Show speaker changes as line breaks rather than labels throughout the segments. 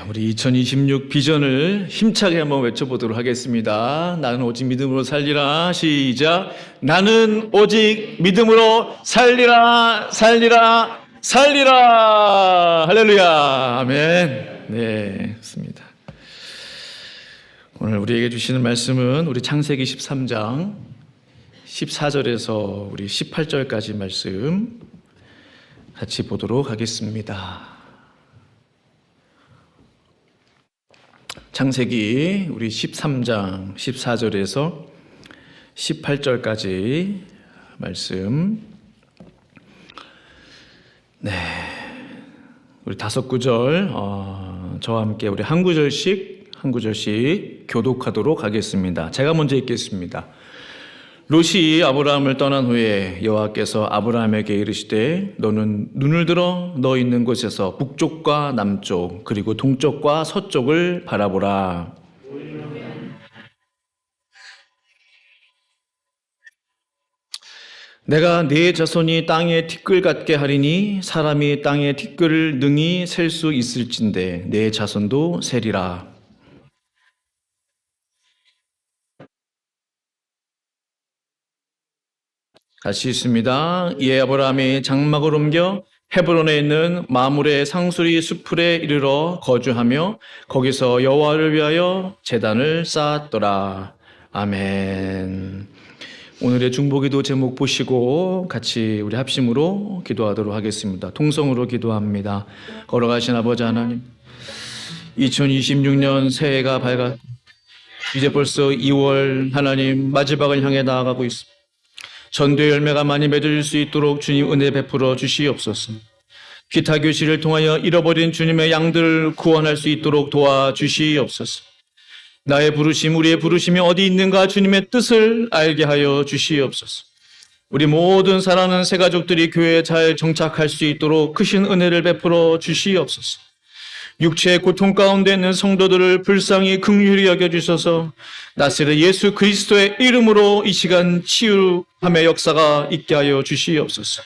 우리 2026 비전을 힘차게 한번 외쳐보도록 하겠습니다. 나는 오직 믿음으로 살리라. 시작. 나는 오직 믿음으로 살리라, 살리라, 살리라. 할렐루야. 아멘. 네, 좋습니다. 오늘 우리에게 주시는 말씀은 우리 창세기 13장 14절에서 우리 18절까지 말씀 같이 보도록 하겠습니다. 창세기 우리 13장 14절에서 18절까지 말씀. 네, 우리 다섯 구절 저와 함께 우리 한 구절씩 교독하도록 하겠습니다. 제가 먼저 읽겠습니다. 롯이 아브라함을 떠난 후에 여호와께서 아브라함에게 이르시되 너는 눈을 들어 너 있는 곳에서 북쪽과 남쪽 그리고 동쪽과 서쪽을 바라보라. 내가 네 자손이 땅의 티끌 같게 하리니 사람이 땅의 티끌을 능히 셀 수 있을진데 네 자손도 세리라. 같이 있습니다. 이에 아브라함이 장막을 옮겨 헤브론에 있는 마므레 상수리 수풀에 이르러 거주하며 거기서 여호와를 위하여 제단을 쌓았더라. 아멘. 오늘의 중보기도 제목 보시고 같이 우리 합심으로 기도하도록 하겠습니다. 통성으로 기도합니다. 걸어가신 아버지 하나님, 2026년 새해가 밝아 이제 벌써 2월 하나님 마지막을 향해 나아가고 있습니다. 전도의 열매가 많이 맺어질 수 있도록 주님 은혜 베풀어 주시옵소서. 기타 교실을 통하여 잃어버린 주님의 양들을 구원할 수 있도록 도와주시옵소서. 나의 부르심, 우리의 부르심이 어디 있는가 주님의 뜻을 알게 하여 주시옵소서. 우리 모든 사랑하는 새가족들이 교회에 잘 정착할 수 있도록 크신 은혜를 베풀어 주시옵소서. 육체의 고통 가운데 있는 성도들을 불쌍히 긍휼히 여겨주셔서 나사렛 예수 그리스도의 이름으로 이 시간 치유함의 역사가 있게 하여 주시옵소서.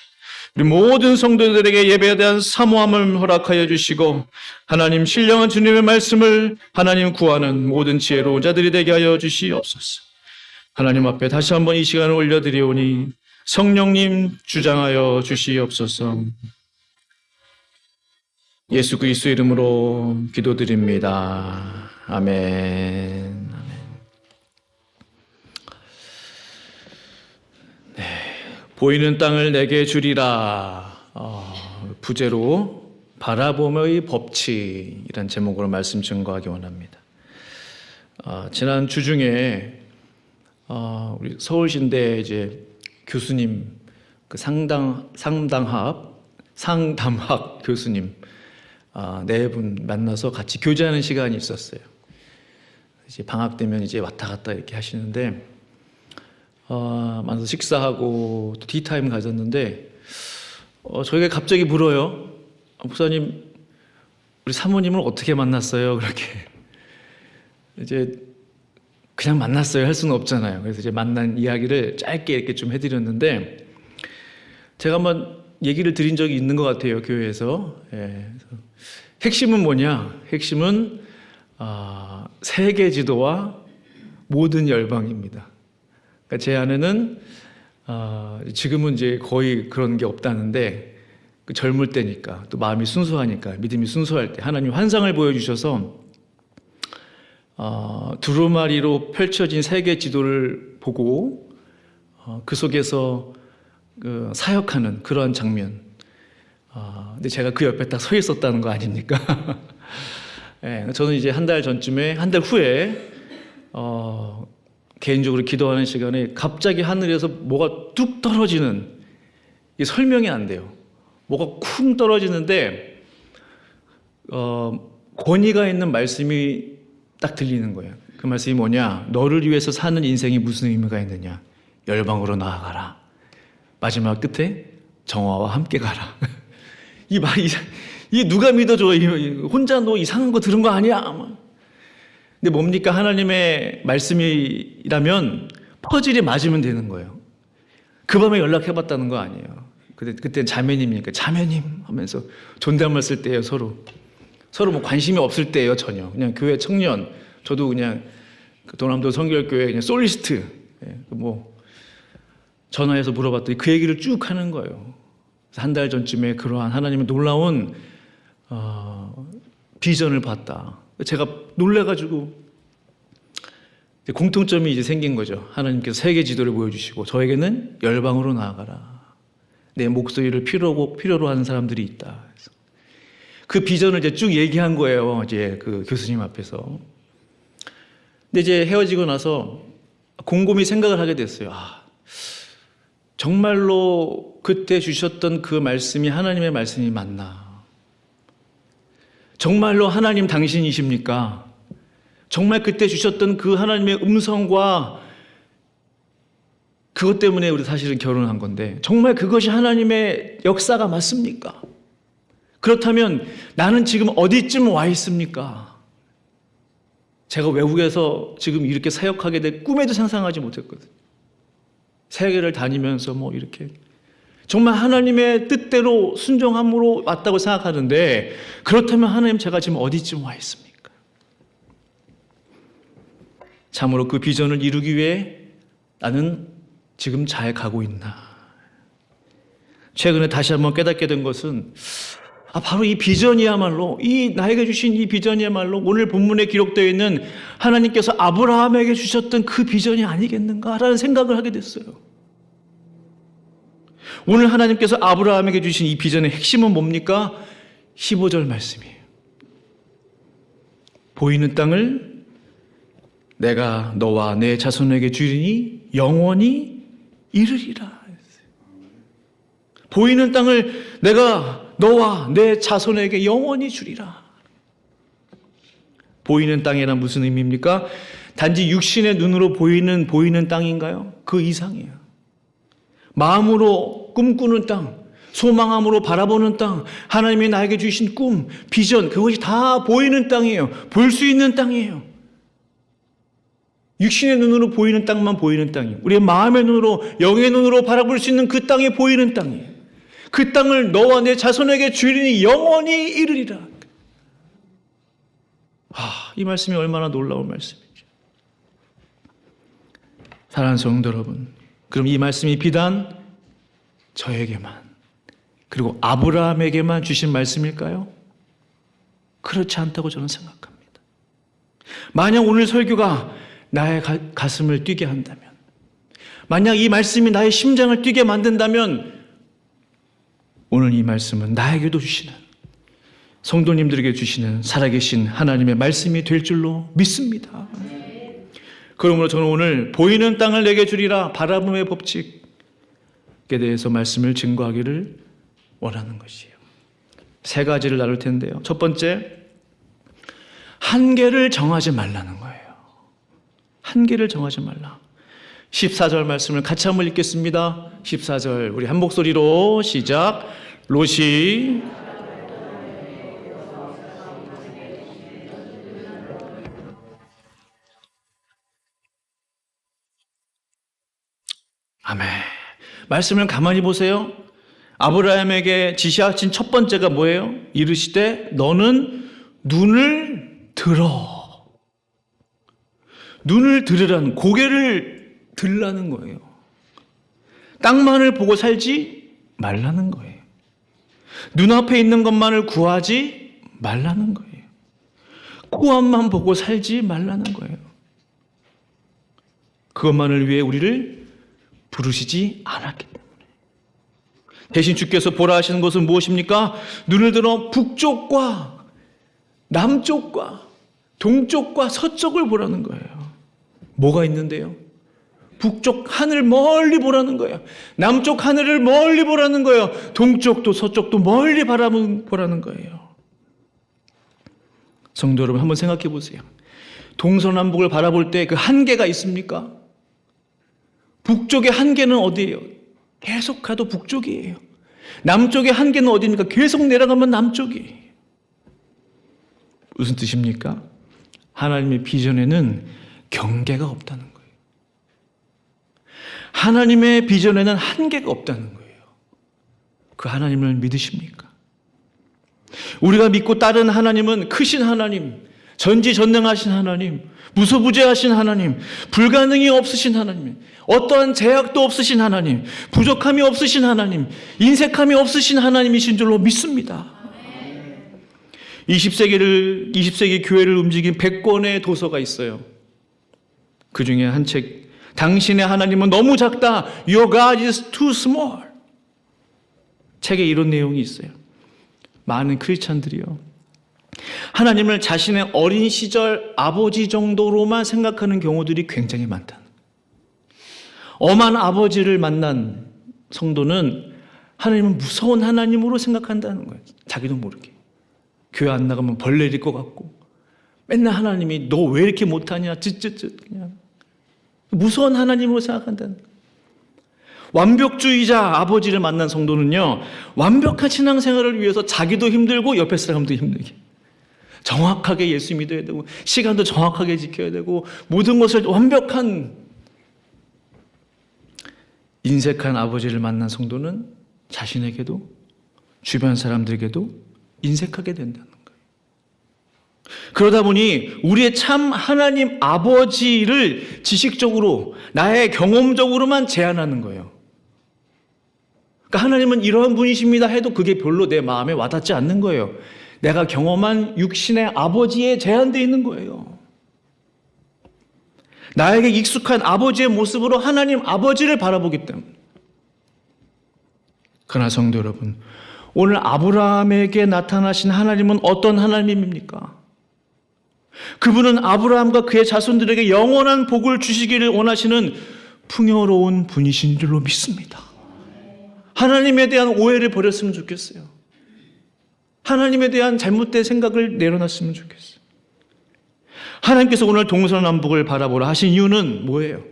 우리 모든 성도들에게 예배에 대한 사모함을 허락하여 주시고 하나님 신령한 주님의 말씀을 하나님 구하는 모든 지혜로운 자들이 되게 하여 주시옵소서. 하나님 앞에 다시 한번 이 시간을 올려드리오니 성령님 주장하여 주시옵소서. 예수 그리스도 이름으로 기도드립니다. 아멘. 네, 보이는 땅을 내게 주리라. 부제로 바라봄의 법칙이란 제목으로 말씀 증거하기 원합니다. 지난 주 중에 우리 서울신대 이제 교수님 그 상담학 교수님 네 분 만나서 같이 교제하는 시간이 있었어요. 이제 방학 되면 이제 왔다 갔다 이렇게 하시는데 만나서 식사하고 또 티타임 가졌는데 저희가 갑자기 물어요. 목사님, 우리 사모님을 어떻게 만났어요? 그렇게 이제 그냥 만났어요 할 수는 없잖아요. 그래서 이제 만난 이야기를 짧게 이렇게 좀 해드렸는데 제가 한번 얘기를 드린 적이 있는 것 같아요, 교회에서. 예. 핵심은 뭐냐? 핵심은 세계 지도와 모든 열방입니다. 그러니까 제 아내는 지금은 이제 거의 그런 게 없다는데 그 젊을 때니까 또 마음이 순수하니까 믿음이 순수할 때 하나님 환상을 보여주셔서 두루마리로 펼쳐진 세계 지도를 보고 그 속에서 그 사역하는 그러한 장면. 근데 제가 그 옆에 딱 서 있었다는 거 아닙니까? 네, 저는 이제 한 달 후에 개인적으로 기도하는 시간에 갑자기 하늘에서 뭐가 뚝 떨어지는, 이게 설명이 안 돼요. 뭐가 쿵 떨어지는데 권위가 있는 말씀이 딱 들리는 거예요. 그 말씀이 뭐냐? 너를 위해서 사는 인생이 무슨 의미가 있느냐? 열방으로 나아가라. 마지막 끝에 정화와 함께 가라. 이 말이 이 누가 믿어줘? 혼자 너 이상한 거 들은 거 아니야? 근데 뭡니까? 하나님의 말씀이라면 퍼즐이 맞으면 되는 거예요. 그 밤에 연락해봤다는 거 아니에요. 그때 자매님이니까 자매님 하면서 존댓말 쓸 때예요, 서로. 서로 뭐 관심이 없을 때예요, 전혀. 그냥 교회 청년, 저도 그냥 그 도남도 성결교회 그냥 솔리스트, 뭐 전화해서 물어봤더니 그 얘기를 쭉 하는 거예요. 한 달 전쯤에 그러한 하나님의 놀라운 비전을 봤다. 제가 놀래가지고 공통점이 이제 생긴 거죠. 하나님께서 세계 지도를 보여주시고 저에게는 열방으로 나아가라. 내 목소리를 필요로 하는 사람들이 있다. 그래서 그 비전을 이제 쭉 얘기한 거예요. 이제 그 교수님 앞에서. 근데 이제 헤어지고 나서 곰곰이 생각을 하게 됐어요. 정말로 그때 주셨던 그 말씀이 하나님의 말씀이 맞나? 정말로 하나님 당신이십니까? 정말 그때 주셨던 그 하나님의 음성과 그것 때문에 우리 사실은 결혼한 건데 정말 그것이 하나님의 역사가 맞습니까? 그렇다면 나는 지금 어디쯤 와 있습니까? 제가 외국에서 지금 이렇게 사역하게 될 꿈에도 상상하지 못했거든요. 세계를 다니면서 뭐 이렇게 정말 하나님의 뜻대로 순종함으로 왔다고 생각하는데 그렇다면 하나님 제가 지금 어디쯤 와 있습니까? 참으로 그 비전을 이루기 위해 나는 지금 잘 가고 있나? 최근에 다시 한번 깨닫게 된 것은 바로 이 비전이야말로 나에게 주신 이 비전이야말로 오늘 본문에 기록되어 있는 하나님께서 아브라함에게 주셨던 그 비전이 아니겠는가라는 생각을 하게 됐어요. 오늘 하나님께서 아브라함에게 주신 이 비전의 핵심은 뭡니까? 15절 말씀이에요. 보이는 땅을 내가 너와 내 자손에게 주리니 영원히 이르리라. 보이는 땅을 내가 너와 내 자손에게 영원히 주리라. 보이는 땅이란 무슨 의미입니까? 단지 육신의 눈으로 보이는 땅인가요? 그 이상이에요. 마음으로 꿈꾸는 땅, 소망함으로 바라보는 땅, 하나님이 나에게 주신 꿈, 비전, 그것이 다 보이는 땅이에요. 볼 수 있는 땅이에요. 육신의 눈으로 보이는 땅만 보이는 땅이에요. 우리의 마음의 눈으로, 영의 눈으로 바라볼 수 있는 그 땅이 보이는 땅이에요. 그 땅을 너와 내 자손에게 주리니 영원히 이르리라. 이 말씀이 얼마나 놀라운 말씀이죠. 사랑하는 성도 여러분, 그럼 이 말씀이 비단 저에게만 그리고 아브라함에게만 주신 말씀일까요? 그렇지 않다고 저는 생각합니다. 만약 오늘 설교가 나의 가슴을 뛰게 한다면, 만약 이 말씀이 나의 심장을 뛰게 만든다면 오늘 이 말씀은 나에게도 주시는, 성도님들에게 주시는 살아계신 하나님의 말씀이 될 줄로 믿습니다. 그러므로 저는 오늘 보이는 땅을 내게 주리라 바라봄의 법칙에 대해서 말씀을 증거하기를 원하는 것이에요. 세 가지를 나눌 텐데요. 첫 번째, 한계를 정하지 말라는 거예요. 한계를 정하지 말라. 14절 말씀을 같이 한번 읽겠습니다. 14절 우리 한 목소리로 시작. 롯이 아멘. 말씀을 가만히 보세요. 아브라함에게 지시하신 첫 번째가 뭐예요? 이르시되 너는 눈을 들어. 눈을 들으라는, 고개를 들라는 거예요. 땅만을 보고 살지 말라는 거예요. 눈앞에 있는 것만을 구하지 말라는 거예요. 코앞만 보고 살지 말라는 거예요. 그것만을 위해 우리를 부르시지 않았기 때문에. 대신 주께서 보라 하시는 것은 무엇입니까? 눈을 들어 북쪽과 남쪽과 동쪽과 서쪽을 보라는 거예요. 뭐가 있는데요? 북쪽 하늘 멀리 보라는 거예요. 남쪽 하늘을 멀리 보라는 거예요. 동쪽도 서쪽도 멀리 바라보라는 거예요. 성도 여러분, 한번 생각해 보세요. 동서남북을 바라볼 때 그 한계가 있습니까? 북쪽의 한계는 어디예요? 계속 가도 북쪽이에요. 남쪽의 한계는 어디입니까? 계속 내려가면 남쪽이에요. 무슨 뜻입니까? 하나님의 비전에는 경계가 없다는 거예요. 하나님의 비전에는 한계가 없다는 거예요. 그 하나님을 믿으십니까? 우리가 믿고 따르는 하나님은 크신 하나님, 전지전능하신 하나님, 무소부재하신 하나님, 불가능이 없으신 하나님, 어떠한 제약도 없으신 하나님, 부족함이 없으신 하나님, 인색함이 없으신 하나님이신 줄로 믿습니다. 20세기 교회를 움직인 100권의 도서가 있어요. 그 중에 한 책, 당신의 하나님은 너무 작다. Your God is too small. 책에 이런 내용이 있어요. 많은 크리스찬들이요, 하나님을 자신의 어린 시절 아버지 정도로만 생각하는 경우들이 굉장히 많다. 엄한 아버지를 만난 성도는 하나님은 무서운 하나님으로 생각한다는 거예요. 자기도 모르게. 교회 안 나가면 벌 내릴 것 같고, 맨날 하나님이 너 왜 이렇게 못하냐, 그냥 무서운 하나님으로 생각한다는 거예요. 완벽주의자 아버지를 만난 성도는요, 완벽한 신앙생활을 위해서 자기도 힘들고 옆에 사람도 힘들게, 정확하게 예수 믿어야 되고, 시간도 정확하게 지켜야 되고, 모든 것을 완벽한, 인색한 아버지를 만난 성도는 자신에게도 주변 사람들에게도 인색하게 된다는 거예요. 그러다 보니 우리의 참 하나님 아버지를 지식적으로, 나의 경험적으로만 제안하는 거예요. 그러니까 하나님은 이러한 분이십니다 해도 그게 별로 내 마음에 와닿지 않는 거예요. 내가 경험한 육신의 아버지에 제한되어 있는 거예요. 나에게 익숙한 아버지의 모습으로 하나님 아버지를 바라보기 때문에. 그러나 성도 여러분, 오늘 아브라함에게 나타나신 하나님은 어떤 하나님입니까? 그분은 아브라함과 그의 자손들에게 영원한 복을 주시기를 원하시는 풍요로운 분이신 줄로 믿습니다. 하나님에 대한 오해를 버렸으면 좋겠어요. 하나님에 대한 잘못된 생각을 내려놨으면 좋겠어요. 하나님께서 오늘 동서남북을 바라보라 하신 이유는 뭐예요?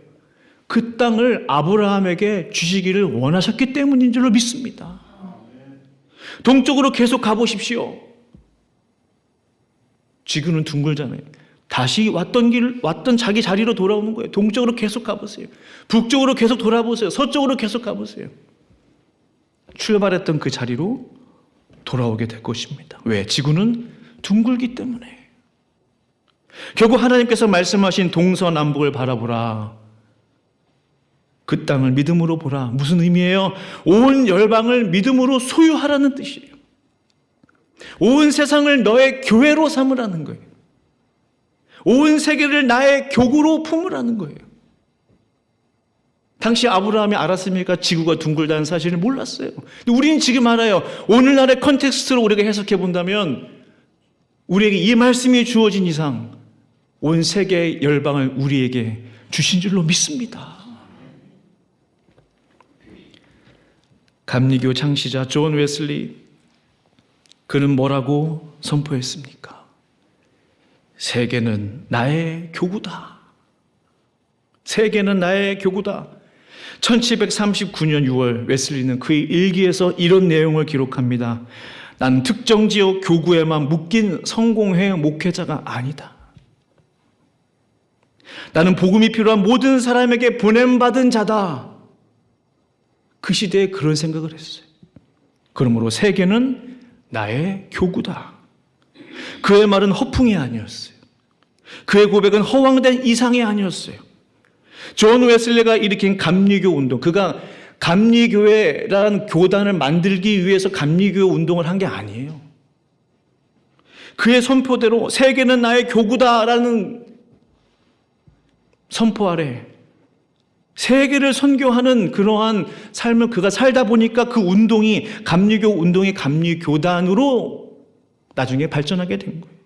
그 땅을 아브라함에게 주시기를 원하셨기 때문인 줄로 믿습니다. 동쪽으로 계속 가보십시오. 지구는 둥글잖아요. 다시 왔던 자기 자리로 돌아오는 거예요. 동쪽으로 계속 가보세요. 북쪽으로 계속 돌아보세요. 서쪽으로 계속 가보세요. 출발했던 그 자리로 돌아오게 될 것입니다. 왜? 지구는 둥글기 때문에. 결국 하나님께서 말씀하신 동서남북을 바라보라. 그 땅을 믿음으로 보라. 무슨 의미예요? 온 열방을 믿음으로 소유하라는 뜻이에요. 온 세상을 너의 교회로 삼으라는 거예요. 온 세계를 나의 교구로 품으라는 거예요. 당시 아브라함이 알았습니까? 지구가 둥글다는 사실을 몰랐어요. 근데 우리는 지금 알아요. 오늘날의 컨텍스트로 우리가 해석해 본다면, 우리에게 이 말씀이 주어진 이상 온 세계의 열방을 우리에게 주신 줄로 믿습니다. 감리교 창시자 존 웨슬리, 그는 뭐라고 선포했습니까? 세계는 나의 교구다. 세계는 나의 교구다. 1739년 6월 웨슬리는 그의 일기에서 이런 내용을 기록합니다. 나는 특정 지역 교구에만 묶인 성공회 목회자가 아니다. 나는 복음이 필요한 모든 사람에게 보냄받은 자다. 그 시대에 그런 생각을 했어요. 그러므로 세계는 나의 교구다. 그의 말은 허풍이 아니었어요. 그의 고백은 허황된 이상이 아니었어요. 존 웨슬리가 일으킨 감리교 운동, 그가 감리교회라는 교단을 만들기 위해서 감리교 운동을 한 게 아니에요. 그의 선포대로 세계는 나의 교구다라는 선포 아래 세계를 선교하는 그러한 삶을 그가 살다 보니까 그 운동이, 감리교 운동이 감리교단으로 나중에 발전하게 된 거예요.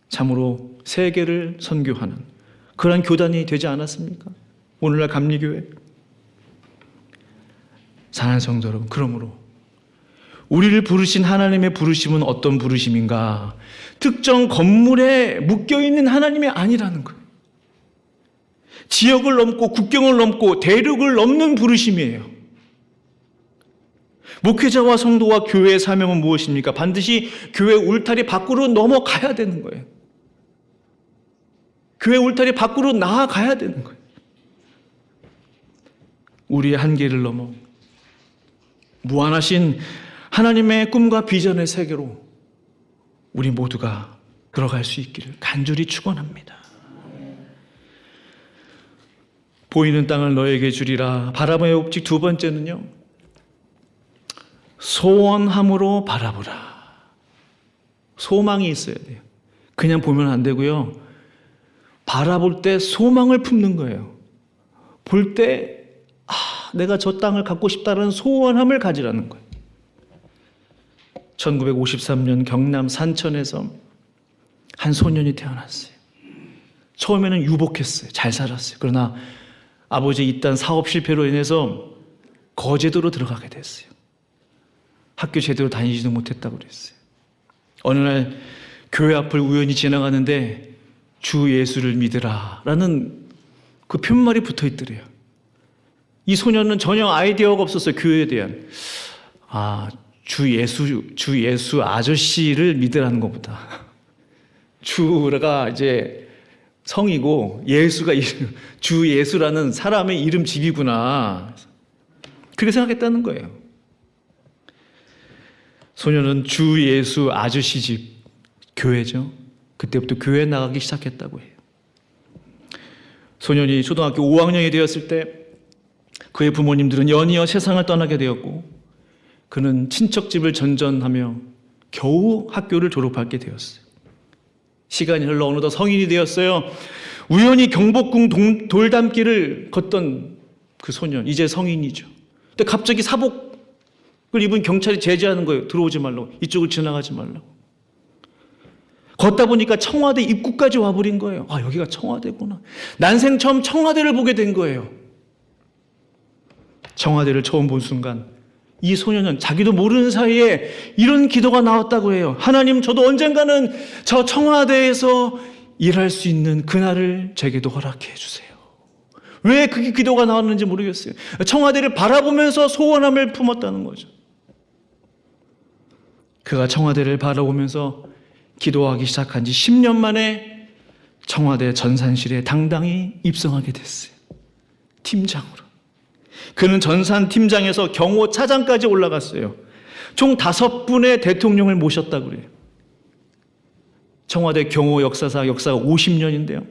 참으로 세계를 선교하는 그런 교단이 되지 않았습니까? 오늘날 감리교회. 사랑하는 성도 여러분, 그러므로 우리를 부르신 하나님의 부르심은 어떤 부르심인가? 특정 건물에 묶여있는 하나님이 아니라는 거예요. 지역을 넘고 국경을 넘고 대륙을 넘는 부르심이에요. 목회자와 성도와 교회의 사명은 무엇입니까? 반드시 교회 울타리 밖으로 넘어가야 되는 거예요. 교회 울타리 밖으로 나아가야 되는 거예요. 우리의 한계를 넘어 무한하신 하나님의 꿈과 비전의 세계로 우리 모두가 들어갈 수 있기를 간절히 축원합니다. 보이는 땅을 너에게 주리라. 바라봄의 법칙 두 번째는요, 소원함으로 바라보라. 소망이 있어야 돼요. 그냥 보면 안 되고요, 바라볼 때 소망을 품는 거예요. 볼 때 내가 저 땅을 갖고 싶다는 소원함을 가지라는 거예요. 1953년 경남 산천에서 한 소년이 태어났어요. 처음에는 유복했어요. 잘 살았어요. 그러나 아버지의 이딴 사업 실패로 인해서 거제도로 들어가게 됐어요. 학교 제대로 다니지도 못했다고 그랬어요. 어느 날 교회 앞을 우연히 지나가는데 주 예수를 믿으라 라는 그 편말이 붙어 있더래요. 이 소년은 전혀 아이디어가 없었어요. 교회에 대한. 주 예수 아저씨를 믿으라는 것보다 주가 이제 성이고 예수가 주 예수라는 사람의 이름 집이구나, 그렇게 생각했다는 거예요. 소년은 주 예수 아저씨 집, 교회죠. 그때부터 교회에 나가기 시작했다고 해요. 소년이 초등학교 5학년이 되었을 때 그의 부모님들은 연이어 세상을 떠나게 되었고, 그는 친척집을 전전하며 겨우 학교를 졸업하게 되었어요. 시간이 흘러 어느덧 성인이 되었어요. 우연히 경복궁 돌담길을 걷던 그 소년, 이제 성인이죠. 근데 갑자기 사복을 입은 경찰이 제지하는 거예요. 들어오지 말라고, 이쪽을 지나가지 말라고. 걷다 보니까 청와대 입구까지 와버린 거예요. 여기가 청와대구나. 난생 처음 청와대를 보게 된 거예요. 청와대를 처음 본 순간 이 소년은 자기도 모르는 사이에 이런 기도가 나왔다고 해요. 하나님, 저도 언젠가는 저 청와대에서 일할 수 있는 그날을 제게도 허락해 주세요. 왜 그게 기도가 나왔는지 모르겠어요. 청와대를 바라보면서 소원함을 품었다는 거죠. 그가 청와대를 바라보면서 기도하기 시작한 지 10년 만에 청와대 전산실에 당당히 입성하게 됐어요. 팀장으로. 그는 전산 팀장에서 경호 차장까지 올라갔어요. 총 5분의 대통령을 모셨다고 그래요. 청와대 경호 역사가 50년인데요.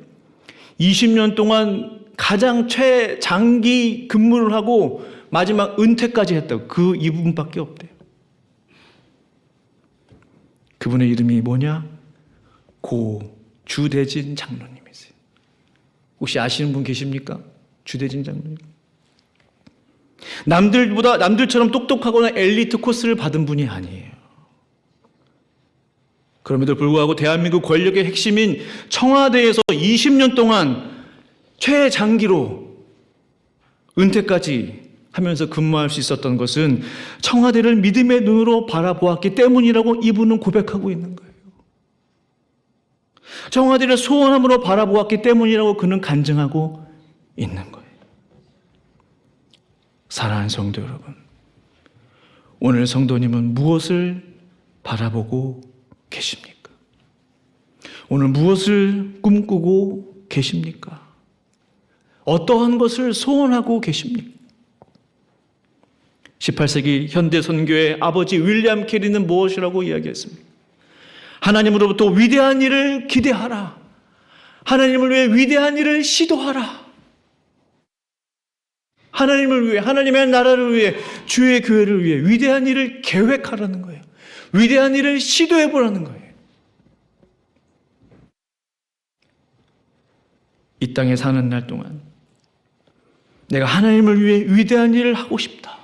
20년 동안 가장 최장기 근무를 하고 마지막 은퇴까지 했다고. 그 이분밖에 없대요. 그분의 이름이 뭐냐? 고 주대진 장로님이세요. 혹시 아시는 분 계십니까? 주대진 장로님. 남들처럼 똑똑하거나 엘리트 코스를 받은 분이 아니에요. 그럼에도 불구하고 대한민국 권력의 핵심인 청와대에서 20년 동안 최장기로 은퇴까지 하면서 근무할 수 있었던 것은 청와대를 믿음의 눈으로 바라보았기 때문이라고 이분은 고백하고 있는 거예요. 청와대를 소원함으로 바라보았기 때문이라고 그는 간증하고 있는 거예요. 사랑하는 성도 여러분, 오늘 성도님은 무엇을 바라보고 계십니까? 오늘 무엇을 꿈꾸고 계십니까? 어떠한 것을 소원하고 계십니까? 18세기 현대 선교의 아버지 윌리엄 캐리는 무엇이라고 이야기했습니까? 하나님으로부터 위대한 일을 기대하라. 하나님을 위해 위대한 일을 시도하라. 하나님을 위해, 하나님의 나라를 위해, 주의 교회를 위해 위대한 일을 계획하라는 거예요. 위대한 일을 시도해보라는 거예요. 이 땅에 사는 날 동안 내가 하나님을 위해 위대한 일을 하고 싶다.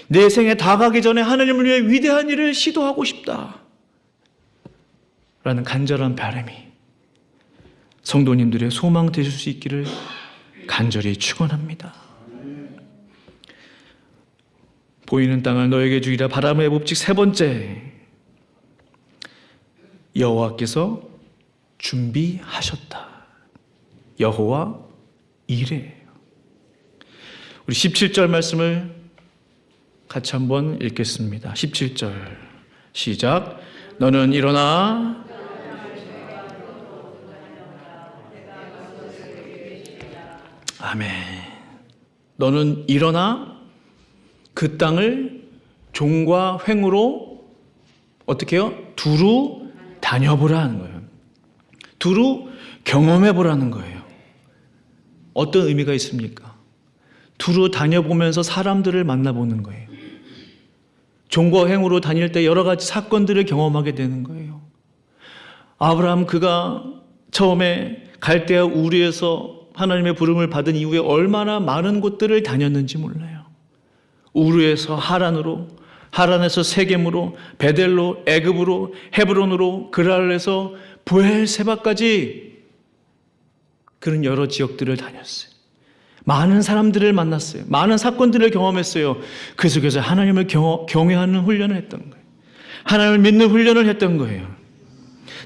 내 생에 다 가기 전에 하나님을 위해 위대한 일을 시도하고 싶다. 라는 간절한 바람이 성도님들의 소망 되실 수 있기를 간절히 축원합니다. 보이는 땅을 너에게 주리라. 바람의 법칙 세 번째, 여호와께서 준비하셨다. 여호와 이레. 우리 17절 말씀을 같이 한번 읽겠습니다. 17절 시작. 너는 일어나 아멘. 너는 일어나 그 땅을 종과 횡으로 어떻게 해요? 두루 다녀보라는 거예요. 두루 경험해보라는 거예요. 어떤 의미가 있습니까? 두루 다녀보면서 사람들을 만나보는 거예요. 종과 횡으로 다닐 때 여러 가지 사건들을 경험하게 되는 거예요. 아브라함 그가 처음에 갈대아 우르에서 하나님의 부름을 받은 이후에 얼마나 많은 곳들을 다녔는지 몰라요. 우르에서 하란으로, 하란에서 세겜으로, 베델로, 애굽으로, 헤브론으로, 그랄에서 브엘세바까지 그런 여러 지역들을 다녔어요. 많은 사람들을 만났어요. 많은 사건들을 경험했어요. 그 속에서 하나님을 경외하는 훈련을 했던 거예요. 하나님을 믿는 훈련을 했던 거예요.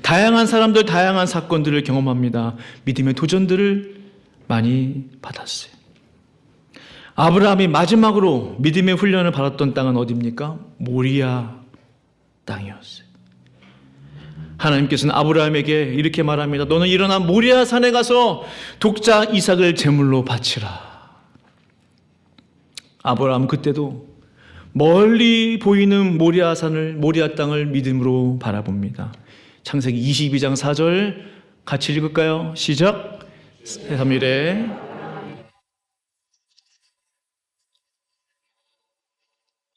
다양한 사람들, 다양한 사건들을 경험합니다. 믿음의 도전들을 많이 받았어요. 아브라함이 마지막으로 믿음의 훈련을 받았던 땅은 어디입니까? 모리아 땅이었어요. 하나님께서는 아브라함에게 이렇게 말합니다. 너는 일어나 모리아 산에 가서 독자 이삭을 제물로 바치라. 아브라함은 그때도 멀리 보이는 모리아 산을, 모리아 땅을 믿음으로 바라봅니다. 창세기 22장 4절 같이 읽을까요? 시작. 3일에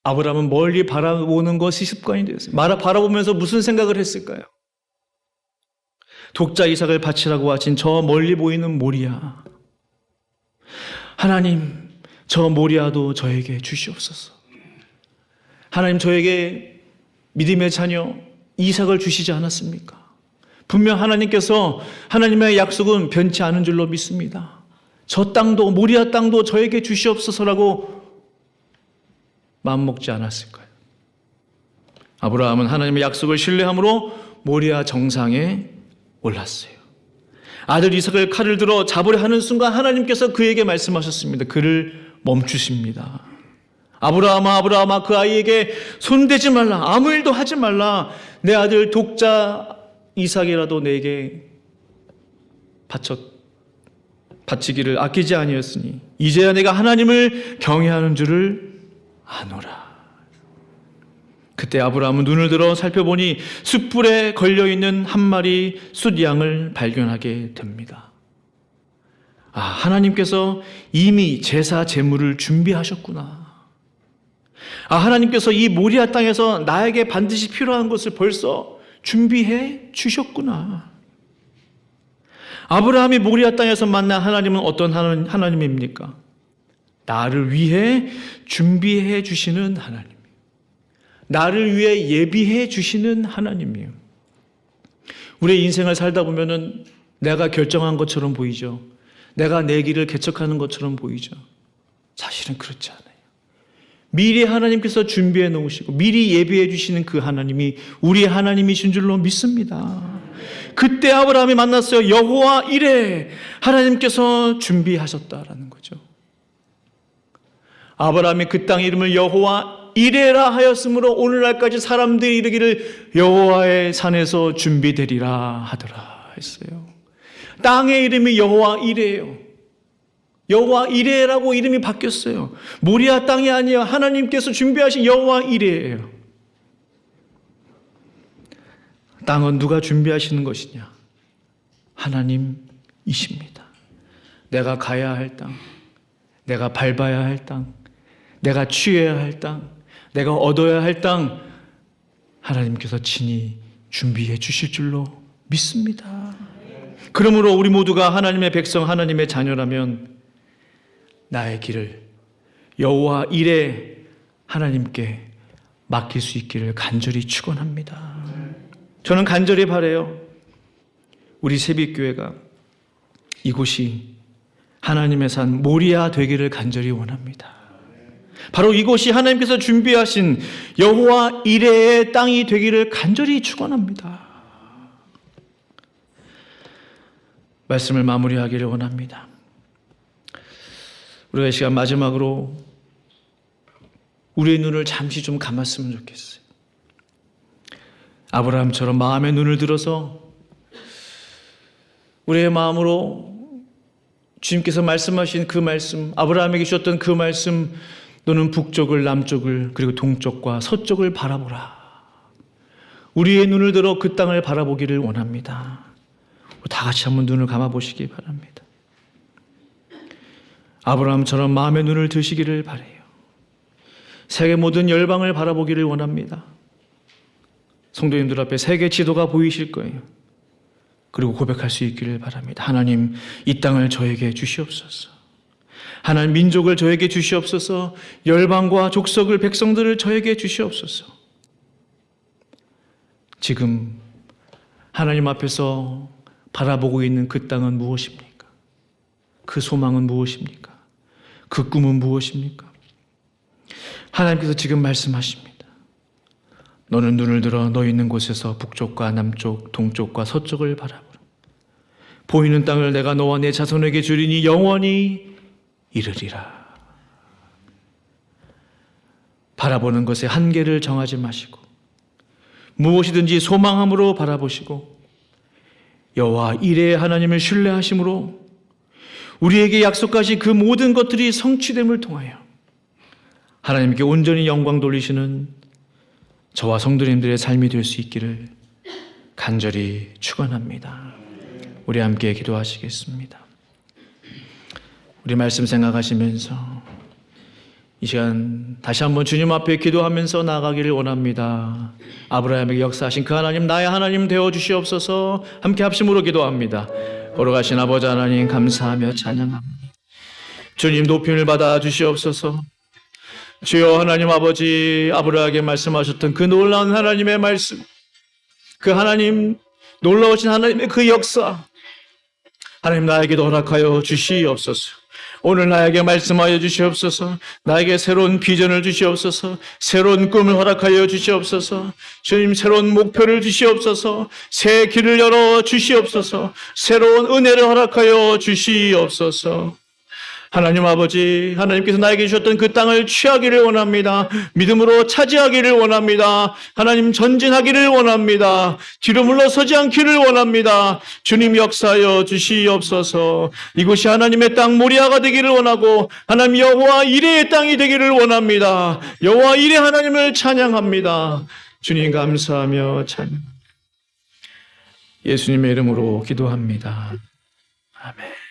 아브라함은 멀리 바라보는 것이 습관이 되었어요. 바라보면서 무슨 생각을 했을까요? 독자 이삭을 바치라고 하신 저 멀리 보이는 모리아. 하나님, 저 모리아도 저에게 주시옵소서. 하나님, 저에게 믿음의 자녀 이삭을 주시지 않았습니까? 분명 하나님께서 하나님의 약속은 변치 않은 줄로 믿습니다. 저 땅도, 모리아 땅도 저에게 주시옵소서라고 마음먹지 않았을까요? 아브라함은 하나님의 약속을 신뢰함으로 모리아 정상에 올랐어요. 아들 이삭을 칼을 들어 잡으려 하는 순간 하나님께서 그에게 말씀하셨습니다. 그를 멈추십니다. 아브라함아, 아브라함아, 그 아이에게 손대지 말라. 아무 일도 하지 말라. 내 아들 독자 이삭이라도 내게 바치기를 아끼지 아니었으니 이제야 내가 하나님을 경외하는 줄을 아노라. 그때 아브라함은 눈을 들어 살펴보니 숯불에 걸려있는 한 마리 숫양을 발견하게 됩니다. 하나님께서 이미 제사 제물을 준비하셨구나. 하나님께서 이 모리아 땅에서 나에게 반드시 필요한 것을 벌써 준비해 주셨구나. 아브라함이 모리아 땅에서 만난 하나님은 어떤 하나님입니까? 나를 위해 준비해 주시는 하나님. 나를 위해 예비해 주시는 하나님이에요. 우리의 인생을 살다 보면은 내가 결정한 것처럼 보이죠. 내가 내 길을 개척하는 것처럼 보이죠. 사실은 그렇지 않아요. 미리 하나님께서 준비해 놓으시고 미리 예비해 주시는 그 하나님이 우리의 하나님이신 줄로 믿습니다. 그때 아브라함이 만났어요. 여호와 이레, 하나님께서 준비하셨다라는 거죠. 아브라함이 그 땅 이름을 여호와 이레라 하였으므로 오늘날까지 사람들이 이르기를 여호와의 산에서 준비되리라 하더라 했어요. 땅의 이름이 여호와 이레예요. 여호와 이레라고 이름이 바뀌었어요. 모리아 땅이 아니에요. 하나님께서 준비하신 여호와 이레예요. 땅은 누가 준비하시는 것이냐? 하나님이십니다. 내가 가야 할 땅, 내가 밟아야 할 땅, 내가 취해야 할 땅, 내가 얻어야 할 땅, 하나님께서 친히 준비해 주실 줄로 믿습니다. 그러므로 우리 모두가 하나님의 백성, 하나님의 자녀라면 나의 길을 여호와 이레 하나님께 맡길 수 있기를 간절히 축원합니다. 저는 간절히 바라요. 우리 새빛교회가 이곳이 하나님의 산 모리아 되기를 간절히 원합니다. 바로 이곳이 하나님께서 준비하신 여호와 이레의 땅이 되기를 간절히 축원합니다. 말씀을 마무리하기를 원합니다. 우리가 이 시간 마지막으로 우리의 눈을 잠시 좀 감았으면 좋겠어요. 아브라함처럼 마음의 눈을 들어서 우리의 마음으로 주님께서 말씀하신 그 말씀, 아브라함에게 주셨던 그 말씀, 너는 북쪽을, 남쪽을, 그리고 동쪽과 서쪽을 바라보라. 우리의 눈을 들어 그 땅을 바라보기를 원합니다. 다 같이 한번 눈을 감아보시기 바랍니다. 아브라함처럼 마음의 눈을 드시기를 바라요. 세계 모든 열방을 바라보기를 원합니다. 성도님들 앞에 세계 지도가 보이실 거예요. 그리고 고백할 수 있기를 바랍니다. 하나님, 이 땅을 저에게 주시옵소서. 하나님, 민족을 저에게 주시옵소서. 열방과 족속을, 백성들을 저에게 주시옵소서. 지금 하나님 앞에서 바라보고 있는 그 땅은 무엇입니까? 그 소망은 무엇입니까? 그 꿈은 무엇입니까? 하나님께서 지금 말씀하십니다. 너는 눈을 들어 너 있는 곳에서 북쪽과 남쪽, 동쪽과 서쪽을 바라보라. 보이는 땅을 내가 너와 내 자손에게 주리니 영원히 이르리라. 바라보는 것에 한계를 정하지 마시고 무엇이든지 소망함으로 바라보시고 여호와 이레의 하나님을 신뢰하심으로 우리에게 약속하신 그 모든 것들이 성취됨을 통하여 하나님께 온전히 영광 돌리시는 저와 성도님들의 삶이 될 수 있기를 간절히 축원합니다. 우리 함께 기도하시겠습니다. 우리 말씀 생각하시면서 이 시간 다시 한번 주님 앞에 기도하면서 나아가기를 원합니다. 아브라함에게 역사하신 그 하나님, 나의 하나님 되어 주시옵소서. 함께 합심으로 기도합니다. 걸어가신 아버지 하나님 감사하며 찬양합니다. 주님 높임을 받아 주시옵소서. 주여 하나님 아버지, 아브라함에게 말씀하셨던 그 놀라운 하나님의 말씀, 그 하나님, 놀라우신 하나님의 그 역사, 하나님 나에게도 허락하여 주시옵소서. 오늘 나에게 말씀하여 주시옵소서. 나에게 새로운 비전을 주시옵소서. 새로운 꿈을 허락하여 주시옵소서. 주님, 새로운 목표를 주시옵소서. 새 길을 열어 주시옵소서. 새로운 은혜를 허락하여 주시옵소서. 하나님 아버지, 하나님께서 나에게 주셨던 그 땅을 취하기를 원합니다. 믿음으로 차지하기를 원합니다. 하나님 전진하기를 원합니다. 뒤로 물러서지 않기를 원합니다. 주님 역사하여 주시옵소서. 이곳이 하나님의 땅 모리아가 되기를 원하고 하나님 여호와 이레의 땅이 되기를 원합니다. 여호와 이레 하나님을 찬양합니다. 주님 감사하며 찬양. 예수님의 이름으로 기도합니다. 아멘.